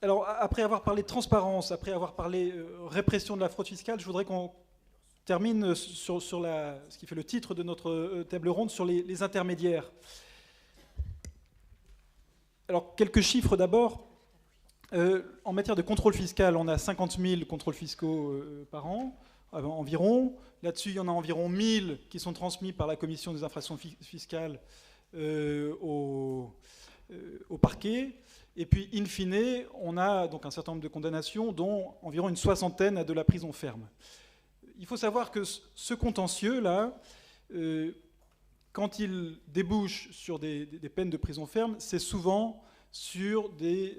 Alors, après avoir parlé de transparence, après avoir parlé répression de la fraude fiscale, je voudrais qu'on termine sur ce qui fait le titre de notre table ronde, sur les intermédiaires. Alors, quelques chiffres d'abord. En matière de contrôle fiscal, on a 50 000 contrôles fiscaux par an, environ. Là-dessus, il y en a environ 1000 qui sont transmis par la commission des infractions fiscales au parquet. Et puis, in fine, on a donc un certain nombre de condamnations, dont environ une soixantaine à de la prison ferme. Il faut savoir que ce contentieux-là, quand il débouche sur des peines de prison ferme, c'est souvent sur des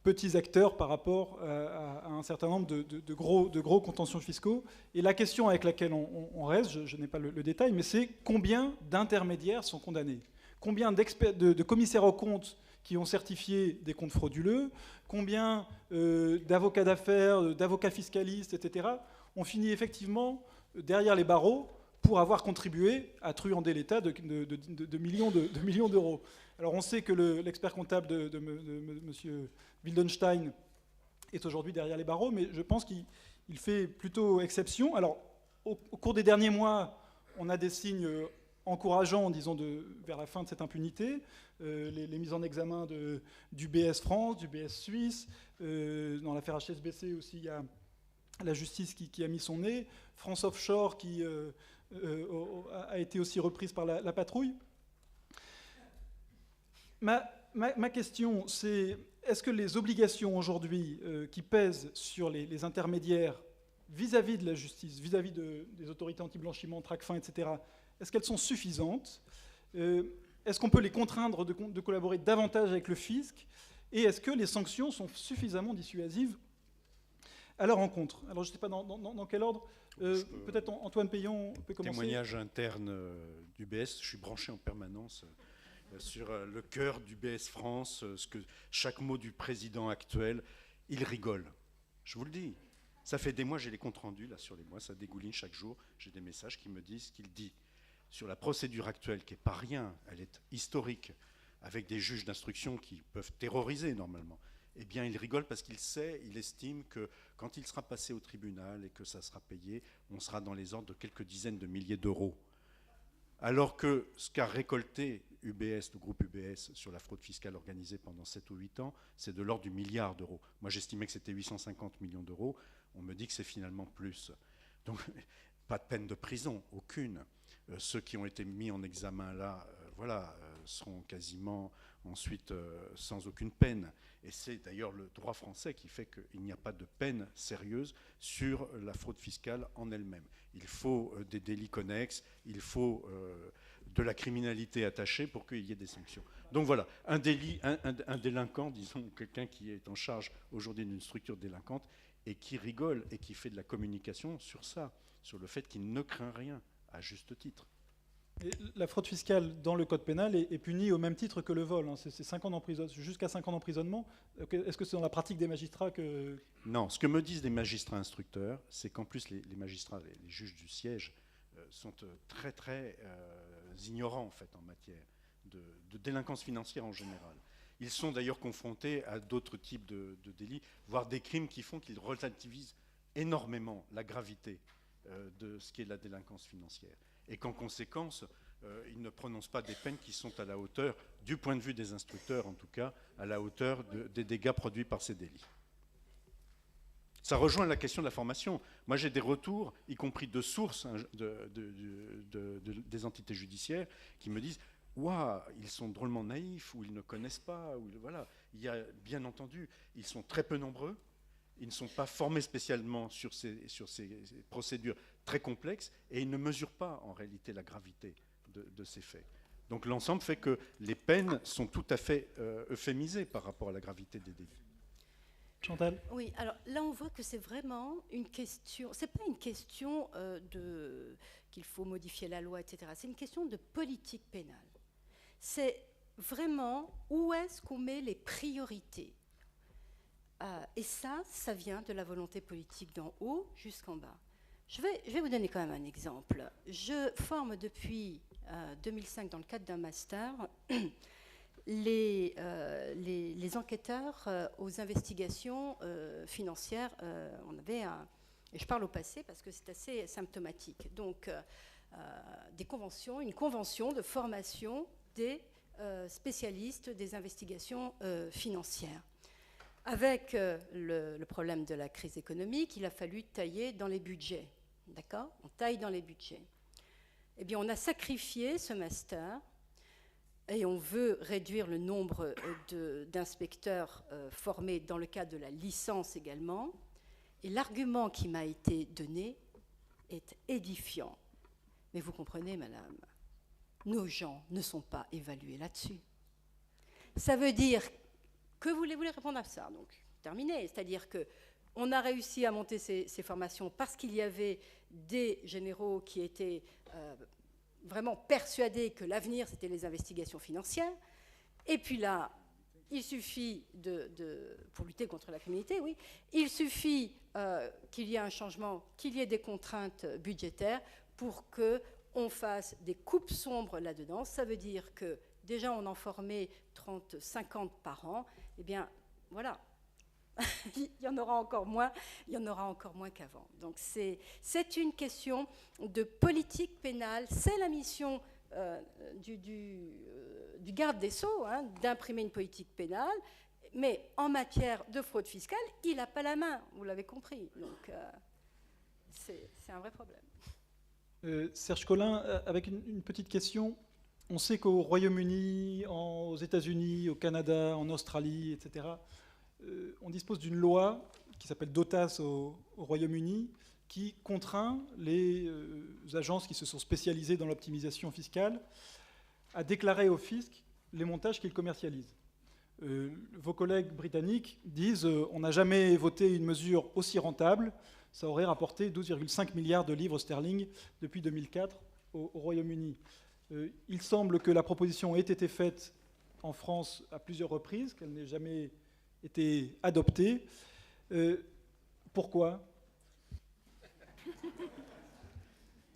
petits acteurs par rapport à un certain nombre de gros contentieux fiscaux. Et la question avec laquelle on reste, je n'ai pas le détail, mais c'est combien d'intermédiaires sont condamnés ? Combien de commissaires aux comptes qui ont certifié des comptes frauduleux, combien d'avocats d'affaires, d'avocats fiscalistes, etc., ont fini effectivement derrière les barreaux pour avoir contribué à truander l'État de millions d'euros. Alors on sait que l'expert comptable de M. Wildenstein est aujourd'hui derrière les barreaux, mais je pense qu'il fait plutôt exception. Alors au cours des derniers mois, on a des signes encourageants, disons, vers la fin de cette impunité. Les mises en examen du BS France, du BS Suisse. Dans l'affaire HSBC aussi, il y a la justice qui a mis son nez. France Offshore qui a été aussi reprise par la patrouille. Ma question, c'est est-ce que les obligations aujourd'hui qui pèsent sur les intermédiaires vis-à-vis de la justice, vis-à-vis des autorités anti-blanchiment, Tracfin, etc., est-ce qu'elles sont suffisantes ? Est-ce qu'on peut les contraindre de collaborer davantage avec le fisc ? Et est-ce que les sanctions sont suffisamment dissuasives à leur encontre ? Alors je ne sais pas dans quel ordre. Peut-être Antoine Peillon peut commencer. Témoignage interne d'UBS, je suis branché en permanence sur le cœur du BS France, ce que chaque mot du président actuel, il rigole. Je vous le dis. Ça fait des mois, j'ai les comptes rendus là sur les mois, ça dégouline chaque jour. J'ai des messages qui me disent ce qu'il dit. Sur la procédure actuelle, qui n'est pas rien, elle est historique, avec des juges d'instruction qui peuvent terroriser normalement, eh bien il rigole parce qu'il sait, il estime que quand il sera passé au tribunal et que ça sera payé, on sera dans les ordres de quelques dizaines de milliers d'euros. Alors que ce qu'a récolté UBS, le groupe UBS, sur la fraude fiscale organisée pendant 7 ou 8 ans, c'est de l'ordre du milliard d'euros. Moi j'estimais que c'était 850 millions d'euros, on me dit que c'est finalement plus. Donc pas de peine de prison, aucune. Ceux qui ont été mis en examen là, seront quasiment ensuite sans aucune peine. Et c'est d'ailleurs le droit français qui fait qu'il n'y a pas de peine sérieuse sur la fraude fiscale en elle-même. Il faut des délits connexes, il faut de la criminalité attachée pour qu'il y ait des sanctions. Donc voilà, un délinquant, disons, quelqu'un qui est en charge aujourd'hui d'une structure délinquante et qui rigole et qui fait de la communication sur ça, sur le fait qu'il ne craint rien, à juste titre. Et la fraude fiscale dans le code pénal est punie au même titre que le vol. C'est 5 ans d'emprisonnement, jusqu'à 5 ans d'emprisonnement. Est-ce que c'est dans la pratique des magistrats que... Non, ce que me disent les magistrats instructeurs, c'est qu'en plus les magistrats, les juges du siège, sont très très ignorants en fait en matière de délinquance financière en général. Ils sont d'ailleurs confrontés à d'autres types de délits, voire des crimes qui font qu'ils relativisent énormément la gravité de ce qui est de la délinquance financière. Et qu'en conséquence, ils ne prononcent pas des peines qui sont à la hauteur, du point de vue des instructeurs en tout cas, à la hauteur des dégâts produits par ces délits. Ça rejoint la question de la formation. Moi j'ai des retours, y compris de sources des entités judiciaires, qui me disent « Waouh, ils sont drôlement naïfs, ou ils ne connaissent pas, ou voilà. » Il y a bien entendu, ils sont très peu nombreux, ils ne sont pas formés spécialement sur ces procédures très complexes et ils ne mesurent pas en réalité la gravité de ces faits. Donc l'ensemble fait que les peines sont tout à fait euphémisées par rapport à la gravité des délits. Chantal ? Oui, alors là on voit que c'est vraiment une question, c'est pas une question qu'il faut modifier la loi, etc. C'est une question de politique pénale. C'est vraiment où est-ce qu'on met les priorités. Et ça vient de la volonté politique d'en haut jusqu'en bas. Je vais vous donner quand même un exemple. Je forme depuis 2005, dans le cadre d'un master, les les enquêteurs aux investigations financières. On avait et je parle au passé parce que c'est assez symptomatique. Donc, une convention de formation des spécialistes des investigations financières. Avec le problème de la crise économique, il a fallu tailler dans les budgets. D'accord ? On taille dans les budgets. Eh bien, on a sacrifié ce master et on veut réduire le nombre d'inspecteurs formés dans le cadre de la licence également. Et l'argument qui m'a été donné est édifiant. Mais vous comprenez, madame, nos gens ne sont pas évalués là-dessus. Ça veut dire que vous voulez répondre à ça, donc terminé. C'est-à-dire qu'on a réussi à monter ces formations parce qu'il y avait des généraux qui étaient vraiment persuadés que l'avenir, c'était les investigations financières. Et puis là, il suffit pour lutter contre la criminalité, oui, il suffit qu'il y ait un changement, qu'il y ait des contraintes budgétaires pour qu'on fasse des coupes sombres là-dedans. Ça veut dire que déjà on en formait 30, 50 par an. Eh bien, voilà, il y en aura encore moins qu'avant. Donc c'est une question de politique pénale. C'est la mission du garde des Sceaux, hein, d'imprimer une politique pénale, mais en matière de fraude fiscale, il n'a pas la main, vous l'avez compris. Donc c'est un vrai problème. Serge Collin, avec une petite question. On sait qu'au Royaume-Uni, aux États-Unis, au Canada, en Australie, etc., on dispose d'une loi qui s'appelle DOTAS au Royaume-Uni, qui contraint les agences qui se sont spécialisées dans l'optimisation fiscale à déclarer au fisc les montages qu'ils commercialisent. Vos collègues britanniques disent on n'a jamais voté une mesure aussi rentable, ça aurait rapporté 12,5 milliards de livres sterling depuis 2004 au Royaume-Uni. Il semble que la proposition ait été faite en France à plusieurs reprises, qu'elle n'ait jamais été adoptée. Pourquoi ?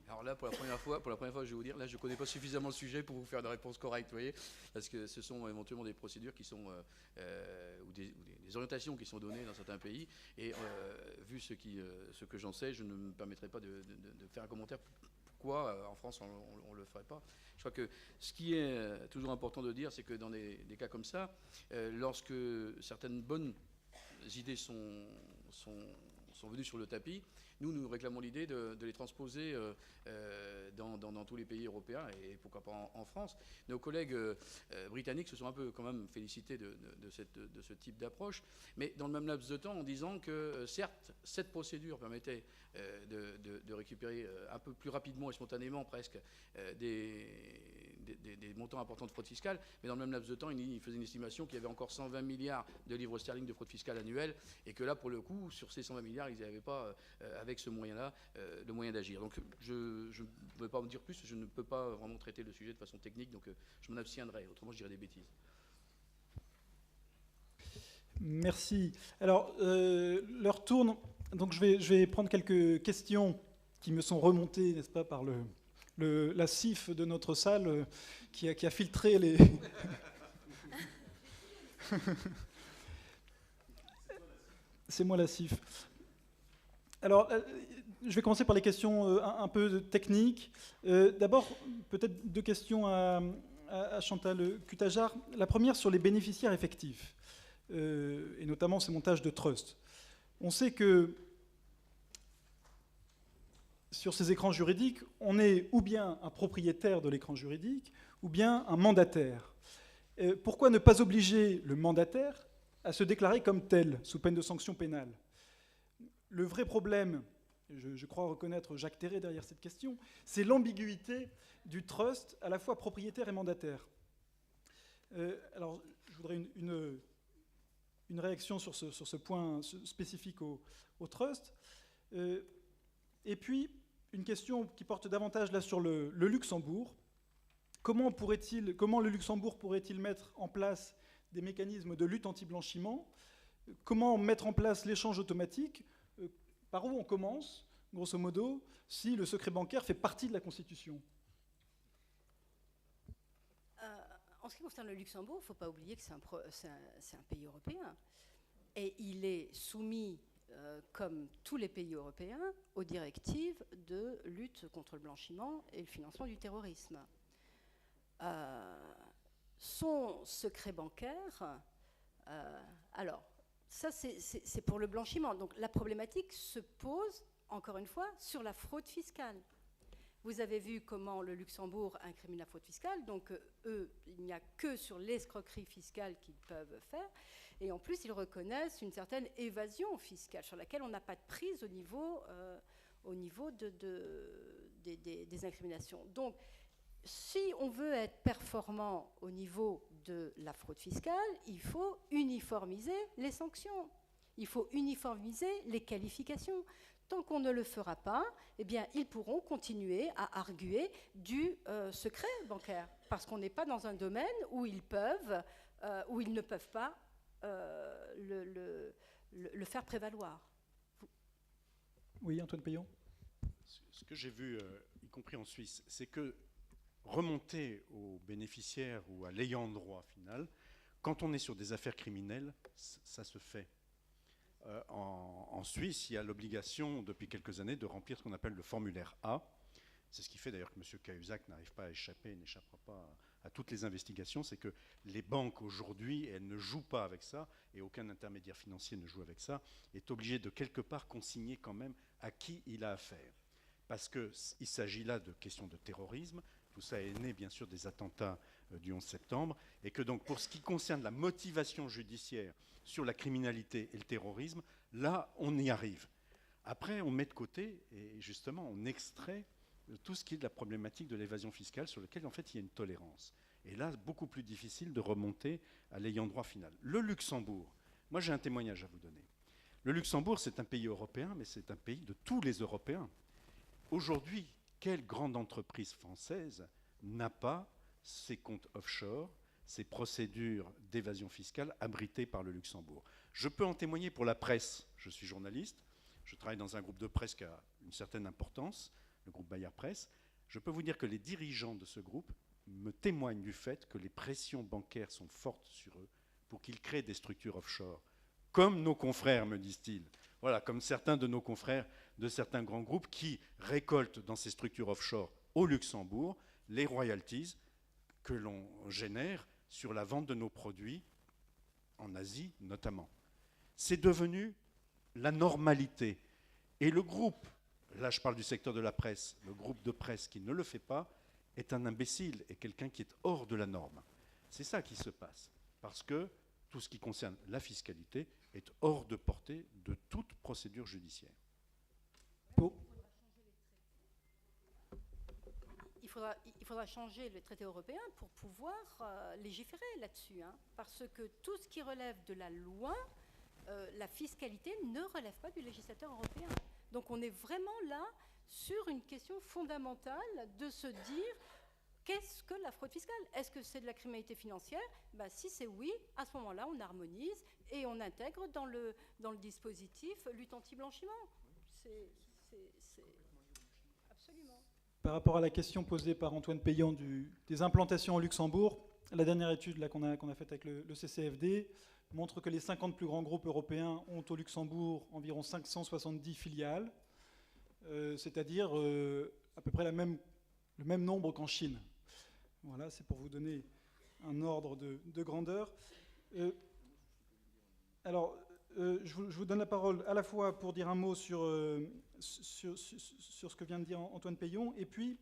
Alors là, pour la première fois, je vais vous dire, là, je ne connais pas suffisamment le sujet pour vous faire des réponses correctes, vous voyez, parce que ce sont éventuellement des procédures qui sont, ou des orientations qui sont données dans certains pays, et vu ce que j'en sais, je ne me permettrai pas de faire un commentaire. Pourquoi en France on ne le ferait pas? Je crois que ce qui est toujours important de dire, c'est que dans des cas comme ça, lorsque certaines bonnes idées sont venues sur le tapis, nous réclamons l'idée de les transposer dans tous les pays européens et pourquoi pas en France. Nos collègues britanniques se sont un peu quand même félicités de ce type d'approche, mais dans le même laps de temps en disant que certes, cette procédure permettait de récupérer un peu plus rapidement et spontanément presque des montants importants de fraude fiscale, mais dans le même laps de temps, il faisait une estimation qu'il y avait encore 120 milliards de livres sterling de fraude fiscale annuelle, et que là, pour le coup, sur ces 120 milliards, ils n'avaient pas, avec ce moyen-là, le moyen d'agir. Donc je ne veux pas en dire plus, je ne peux pas vraiment traiter le sujet de façon technique, donc je m'en abstiendrai, autrement je dirais des bêtises. Merci. Alors, l'heure tourne, donc je vais prendre quelques questions qui me sont remontées, n'est-ce pas, par la CIF de notre salle qui a filtré les... C'est moi la CIF. Alors, je vais commencer par les questions un peu techniques. D'abord, peut-être deux questions à Chantal Cutajar. La première sur les bénéficiaires effectifs, et notamment ces montages de trust. On sait que sur ces écrans juridiques, on est ou bien un propriétaire de l'écran juridique, ou bien un mandataire. Pourquoi ne pas obliger le mandataire à se déclarer comme tel, sous peine de sanction pénale? Le vrai problème, je crois reconnaître Jacques Terré derrière cette question, c'est l'ambiguïté du trust, à la fois propriétaire et mandataire. Alors, je voudrais une réaction sur ce point spécifique au trust. Et puis, une question qui porte davantage là sur le Luxembourg. Comment le Luxembourg pourrait-il mettre en place des mécanismes de lutte anti-blanchiment? Comment mettre en place l'échange automatique? Par où on commence, grosso modo, si le secret bancaire fait partie de la Constitution? en ce qui concerne le Luxembourg, il ne faut pas oublier que c'est un pays européen. Et il est soumis, comme tous les pays européens, aux directives de lutte contre le blanchiment et le financement du terrorisme. Son secret bancaire, alors, ça c'est pour le blanchiment. Donc la problématique se pose, encore une fois, sur la fraude fiscale. Vous avez vu comment le Luxembourg incrimine la fraude fiscale, donc eux, il n'y a que sur l'escroquerie fiscale qu'ils peuvent faire, et en plus ils reconnaissent une certaine évasion fiscale sur laquelle on n'a pas de prise au niveau des incriminations. Donc, si on veut être performant au niveau de la fraude fiscale, il faut uniformiser les sanctions, il faut uniformiser les qualifications. Tant qu'on ne le fera pas, eh bien, ils pourront continuer à arguer du secret bancaire, parce qu'on n'est pas dans un domaine où ils ne peuvent pas le faire prévaloir. Oui, Antoine Peillon. Ce que j'ai vu, y compris en Suisse, c'est que remonter aux bénéficiaires ou à l'ayant droit final, quand on est sur des affaires criminelles, ça se fait. En Suisse, il y a l'obligation depuis quelques années de remplir ce qu'on appelle le formulaire A. C'est ce qui fait d'ailleurs que M. Cahuzac n'arrive pas à échapper, n'échappera pas à toutes les investigations. C'est que les banques aujourd'hui, elles ne jouent pas avec ça, et aucun intermédiaire financier ne joue avec ça, est obligé de quelque part consigner quand même à qui il a affaire. Parce qu'il s'agit là de questions de terrorisme. Tout ça est né bien sûr des attentats du 11 septembre, et que donc pour ce qui concerne la motivation judiciaire sur la criminalité et le terrorisme, là on y arrive. Après on met de côté, et justement on extrait tout ce qui est de la problématique de l'évasion fiscale sur lequel en fait il y a une tolérance. Et là beaucoup plus difficile de remonter à l'ayant droit final. Le Luxembourg, moi j'ai un témoignage à vous donner. Le Luxembourg c'est un pays européen, mais c'est un pays de tous les Européens. Aujourd'hui, quelle grande entreprise française n'a pas ses comptes offshore, ces procédures d'évasion fiscale abritées par le Luxembourg? Je peux en témoigner pour la presse. Je suis journaliste, je travaille dans un groupe de presse qui a une certaine importance, le groupe Bayard Presse. Je peux vous dire que les dirigeants de ce groupe me témoignent du fait que les pressions bancaires sont fortes sur eux pour qu'ils créent des structures offshore. Comme nos confrères, me disent-ils. Voilà, comme certains de nos confrères de certains grands groupes qui récoltent dans ces structures offshore au Luxembourg les royalties que l'on génère sur la vente de nos produits en Asie notamment. C'est devenu la normalité. Et le groupe, là je parle du secteur de la presse, le groupe de presse qui ne le fait pas est un imbécile et quelqu'un qui est hors de la norme. C'est ça qui se passe. Parce que tout ce qui concerne la fiscalité est hors de portée de toute procédure judiciaire. Il faudra changer le traité européen pour pouvoir légiférer là-dessus, hein, parce que tout ce qui relève de la loi, la fiscalité ne relève pas du législateur européen. Donc on est vraiment là sur une question fondamentale de se dire qu'est-ce que la fraude fiscale? Est-ce que c'est de la criminalité financière? Ben, si c'est oui, à ce moment-là, on harmonise et on intègre dans le dispositif lutte anti-blanchiment. C'est absolument. Par rapport à la question posée par Antoine Peillon des implantations au Luxembourg, la dernière étude qu'on a faite avec le CCFD montre que les 50 plus grands groupes européens ont au Luxembourg environ 570 filiales, c'est-à-dire à peu près le même nombre qu'en Chine. Voilà, c'est pour vous donner un ordre de grandeur. Alors, je vous donne la parole à la fois pour dire un mot sur ce que vient de dire Antoine Peillon, et puis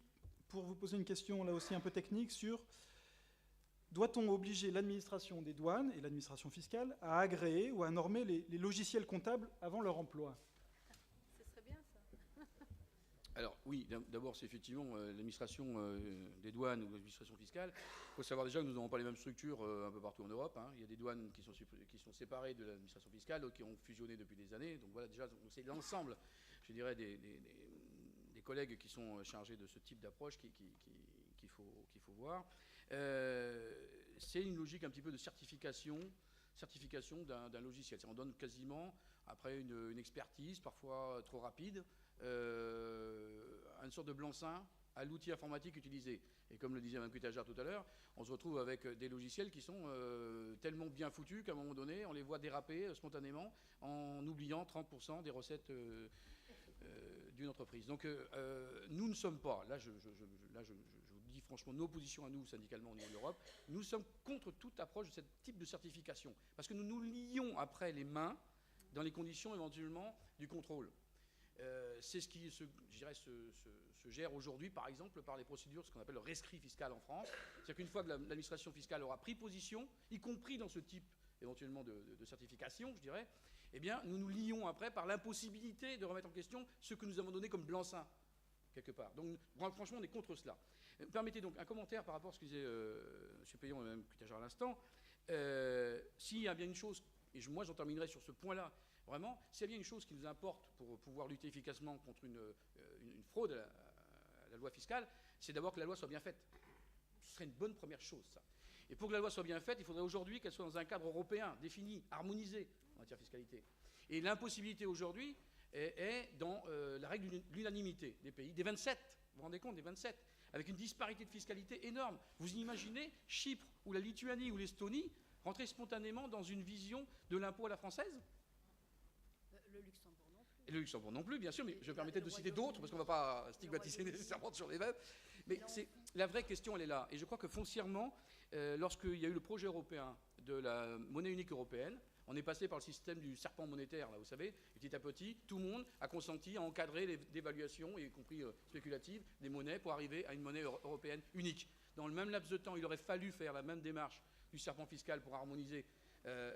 pour vous poser une question là aussi un peu technique sur doit-on obliger l'administration des douanes et l'administration fiscale à agréer ou à normer les logiciels comptables avant leur emploi? Ce serait bien ça. Alors oui, d'abord c'est effectivement l'administration des douanes ou l'administration fiscale. Il faut savoir déjà que nous n'avons pas les mêmes structures un peu partout en Europe, hein. Il y a des douanes qui sont séparées de l'administration fiscale, d'autres qui ont fusionné depuis des années. Donc voilà, déjà c'est l'ensemble, je dirais, des collègues qui sont chargés de ce type d'approche qu'il faut voir. C'est une logique un petit peu de certification d'un logiciel. On donne quasiment, après une expertise parfois trop rapide, une sorte de blanc-seing à l'outil informatique utilisé. Et comme le disait Mme Cutajar tout à l'heure, on se retrouve avec des logiciels qui sont tellement bien foutus qu'à un moment donné, on les voit déraper spontanément en oubliant 30% des recettes d'une entreprise. Donc nous ne sommes pas, là je vous dis franchement, nos positions à nous, syndicalement au niveau de l'Europe, nous sommes contre toute approche de ce type de certification. Parce que nous nous lions après les mains dans les conditions éventuellement du contrôle. C'est ce qui, je dirais, se gère aujourd'hui, par exemple, par les procédures, ce qu'on appelle le rescrit fiscal en France. C'est-à-dire qu'une fois que l'administration fiscale aura pris position, y compris dans ce type éventuellement de certification, je dirais, eh bien, nous nous lions après par l'impossibilité de remettre en question ce que nous avons donné comme blanc-seing, quelque part. Donc, franchement, on est contre cela. Permettez donc un commentaire par rapport à ce que disait M. Payon et Mme Cutajar à l'instant. S'il y a bien une chose, et moi j'en terminerai sur ce point-là, vraiment, s'il y a bien une chose qui nous importe pour pouvoir lutter efficacement contre une fraude à la loi fiscale, c'est d'abord que la loi soit bien faite. Ce serait une bonne première chose, ça. Et pour que la loi soit bien faite, il faudrait aujourd'hui qu'elle soit dans un cadre européen, défini, harmonisé en matière de fiscalité. Et l'impossibilité aujourd'hui est dans la règle de l'unanimité des pays, des 27, vous vous rendez compte, des 27, avec une disparité de fiscalité énorme. Vous imaginez Chypre ou la Lituanie ou l'Estonie rentrer spontanément dans une vision de l'impôt à la française? Le Luxembourg non plus. Et le Luxembourg non plus, bien sûr, mais je me permettais de citer d'autres, parce qu'on ne va pas stigmatiser nécessairement sur les mêmes. Mais la vraie question, elle est là. Et je crois que foncièrement, lorsqu'il y a eu le projet européen de la monnaie unique européenne, on est passé par le système du serpent monétaire, là, vous savez, et petit à petit, tout le monde a consenti à encadrer les dévaluations, y compris spéculatives, des monnaies pour arriver à une monnaie européenne unique. Dans le même laps de temps, il aurait fallu faire la même démarche du serpent fiscal pour harmoniser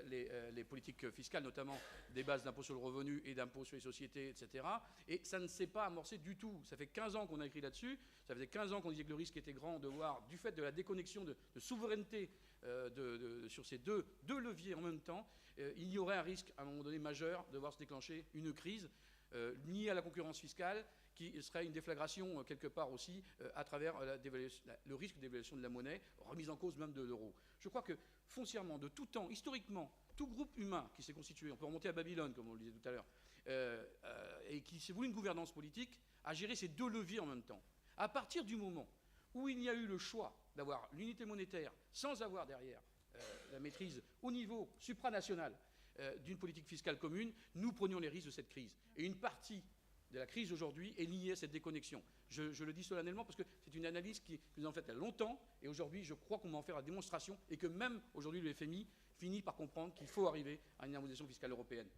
les politiques fiscales, notamment des bases d'impôt sur le revenu et d'impôt sur les sociétés, etc. Et ça ne s'est pas amorcé du tout. Ça fait 15 ans qu'on a écrit là-dessus. Ça faisait 15 ans qu'on disait que le risque était grand de voir, du fait de la déconnexion de souveraineté sur ces deux leviers en même temps, il y aurait un risque, à un moment donné, majeur de voir se déclencher une crise liée à la concurrence fiscale, qui serait une déflagration quelque part aussi à travers le risque d'évaluation de la monnaie, remise en cause même de l'euro. Je crois que foncièrement, de tout temps, historiquement, tout groupe humain qui s'est constitué, on peut remonter à Babylone, comme on le disait tout à l'heure, et qui s'est voulu une gouvernance politique, a géré ces deux leviers en même temps. À partir du moment où il y a eu le choix d'avoir l'unité monétaire sans avoir derrière la maîtrise au niveau supranational d'une politique fiscale commune, nous prenions les risques de cette crise. Et une partie de la crise aujourd'hui est liée à cette déconnexion. Je le dis solennellement parce que c'est une analyse que nous avons faite il y a longtemps, et aujourd'hui je crois qu'on va en faire la démonstration, et que même aujourd'hui le FMI finit par comprendre qu'il faut arriver à une harmonisation fiscale européenne.